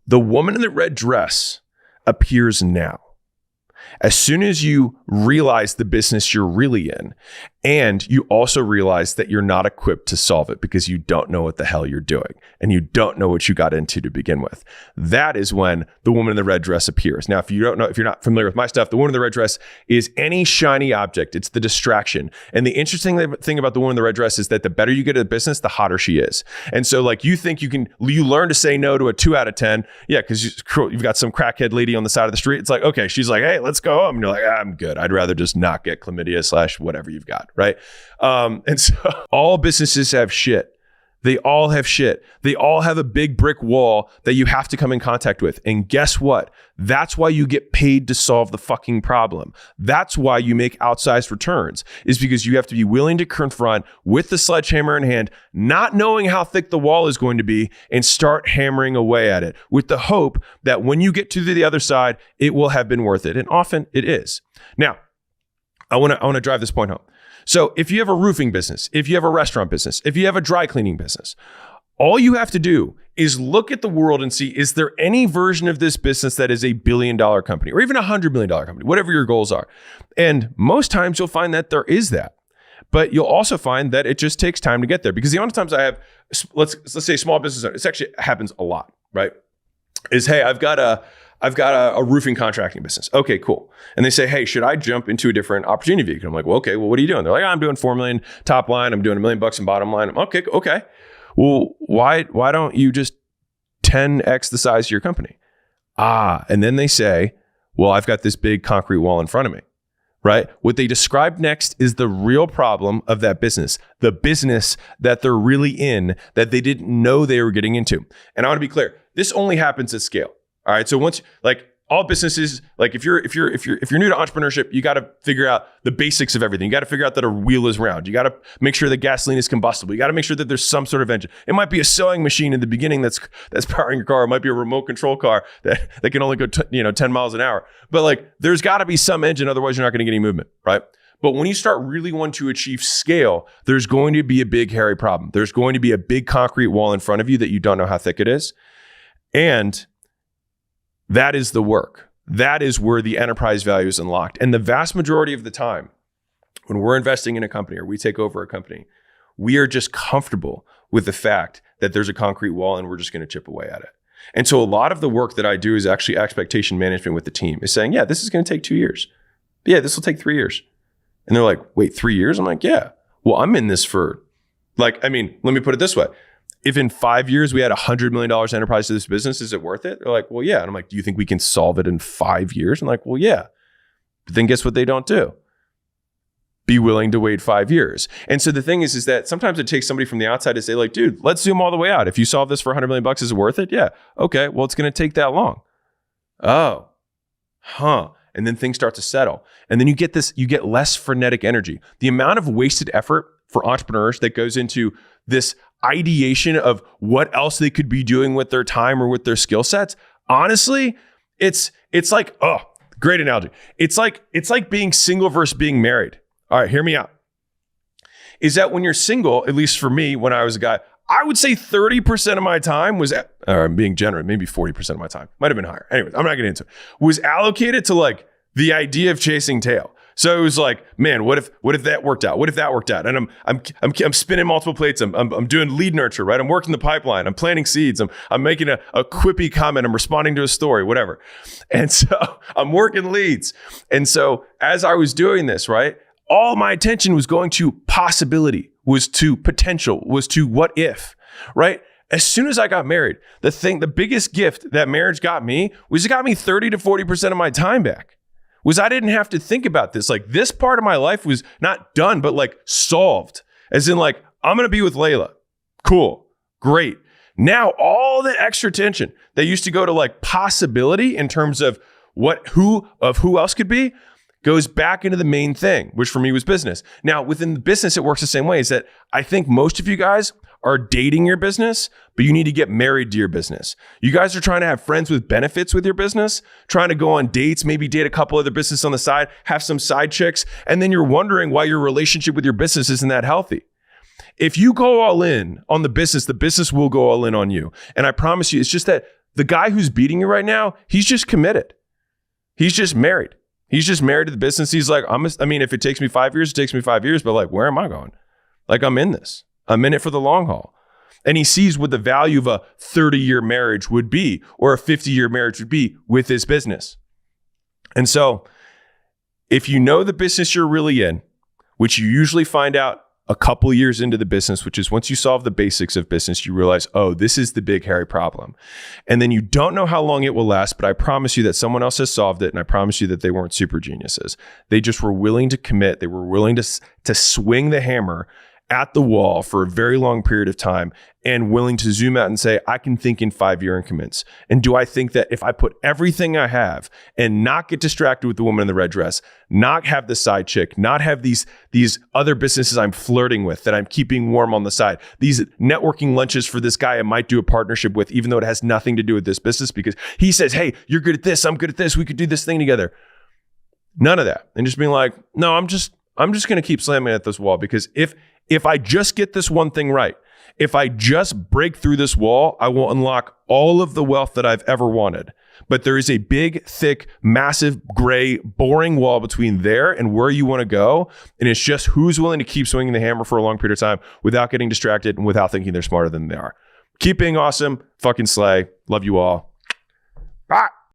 The woman in the red dress appears now. As soon as you realize the business you're really in, and you also realize that you're not equipped to solve it because you don't know what the hell you're doing and you don't know what you got into to begin with. That is when the woman in the red dress appears. Now, if you're not familiar with my stuff, the woman in the red dress is any shiny object. It's the distraction. And the interesting thing about the woman in the red dress is that the better you get at the business, the hotter she is. And so like you think you learn to say no to a 2 out of 10. Yeah, because you've got some crackhead lady on the side of the street. It's like, okay, she's like, hey, let's go home. And you're like, I'm good. I'd rather just not get chlamydia / whatever you've got. Right. And so all businesses have shit. They all have shit. They all have a big brick wall that you have to come in contact with. And guess what? That's why you get paid to solve the fucking problem. That's why you make outsized returns, is because you have to be willing to confront with the sledgehammer in hand, not knowing how thick the wall is going to be, and start hammering away at it with the hope that when you get to the other side, it will have been worth it. And often it is. Now, I want to drive this point home. So if you have a roofing business, if you have a restaurant business, if you have a dry cleaning business, all you have to do is look at the world and see, is there any version of this business that is $1 billion company or even $100 million company, whatever your goals are. And most times you'll find that there is that. But you'll also find that it just takes time to get there, because the amount of times I have, let's say small business owners, it actually happens a lot, right? Is, hey, I've got a roofing contracting business. Okay, cool. And they say, hey, should I jump into a different opportunity vehicle? I'm like, well, okay, well, what are you doing? They're like, I'm doing 4 million top line. I'm doing $1 million in bottom line. I'm okay. Well, why don't you just 10x the size of your company? And then they say, well, I've got this big concrete wall in front of me, right? What they describe next is the real problem of that business, the business that they're really in, that they didn't know they were getting into. And I want to be clear, this only happens at scale. All right. So once, like, all businesses, like if you're new to entrepreneurship, you got to figure out the basics of everything. You got to figure out that a wheel is round. You got to make sure that gasoline is combustible. You got to make sure that there's some sort of engine. It might be a sewing machine in the beginning that's powering your car. It might be a remote control car that can only go 10 miles an hour. But like, there's got to be some engine, otherwise you're not going to get any movement, right? But when you start really wanting to achieve scale, there's going to be a big hairy problem. There's going to be a big concrete wall in front of you that you don't know how thick it is, and that is the work. That is where the enterprise value is unlocked. And the vast majority of the time, when we're investing in a company or we take over a company, we are just comfortable with the fact that there's a concrete wall and we're just going to chip away at it. And so a lot of the work that I do is actually expectation management with the team, is saying, yeah, this is going to take 2 years. Yeah, this will take 3 years. And they're like, wait, 3 years? I'm like, yeah. Well, I'm in this for, let me put it this way. If in 5 years we had $100 million enterprise to this business, is it worth it? They're like, well, yeah. And I'm like, do you think we can solve it in 5 years? I'm like, well, yeah. But then guess what they don't do? Be willing to wait 5 years. And so the thing is that sometimes it takes somebody from the outside to say, like, dude, let's zoom all the way out. If you solve this for $100 million, is it worth it? Yeah. Okay. Well, it's going to take that long. Oh, and then things start to settle. And then you get less frenetic energy. The amount of wasted effort for entrepreneurs that goes into this ideation of what else they could be doing with their time or with their skill sets, honestly, it's like, great analogy. It's like being single versus being married. All right, hear me out. Is that when you're single, at least for me, when I was a guy, I would say 30% of my time was, I'm being generous, maybe 40% of my time, might have been higher. Anyways, I'm not getting into it, was allocated to like the idea of chasing tail. So it was like, man, what if that worked out? What if that worked out? And I'm spinning multiple plates. I'm doing lead nurture, right? I'm working the pipeline. I'm planting seeds. I'm making a quippy comment. I'm responding to a story, whatever. And so I'm working leads. And so as I was doing this, right, all my attention was going to possibility, was to potential, was to what if, right? As soon as I got married, the biggest gift that marriage got me was it got me 30 to 40% of my time back. Was I didn't have to think about this. Like, this part of my life was not done, but like solved. As in, like, I'm going to be with Layla. Cool. Great. Now, all the extra tension that used to go to like possibility in terms of who else could be goes back into the main thing, which for me was business. Now, within the business, it works the same way. Is that I think most of you guys are dating your business, but you need to get married to your business. You guys are trying to have friends with benefits with your business, trying to go on dates, maybe date a couple other businesses on the side, have some side chicks, and then you're wondering why your relationship with your business isn't that healthy. If you go all in on the business will go all in on you. And I promise you, it's just that The guy who's beating you right now, he's just committed. He's just married. He's just married to the business. He's like, if it takes me 5 years, it takes me 5 years, but like, where am I going? Like, I'm in this. I'm in it for the long haul. And he sees what the value of a 30-year marriage would be, or a 50-year marriage would be with his business. And so if you know the business you're really in, which you usually find out a couple years into the business, which is once you solve the basics of business, you realize, oh, this is the big hairy problem. And then you don't know how long it will last, but I promise you that someone else has solved it. And I promise you that they weren't super geniuses. They just were willing to commit. They were willing to swing the hammer at the wall for a very long period of time and willing to zoom out and say, I can think in 5-year increments. And do I think that if I put everything I have and not get distracted with the woman in the red dress, not have the side chick, not have these other businesses I'm flirting with that I'm keeping warm on the side, these networking lunches for this guy I might do a partnership with, even though it has nothing to do with this business because he says, hey, you're good at this, I'm good at this, we could do this thing together. None of that. And just being like, no, I'm just going to keep slamming at this wall because if I just get this one thing right, if I just break through this wall, I will unlock all of the wealth that I've ever wanted. But there is a big, thick, massive, gray, boring wall between there and where you want to go. And it's just who's willing to keep swinging the hammer for a long period of time without getting distracted and without thinking they're smarter than they are. Keep being awesome. Fucking slay. Love you all.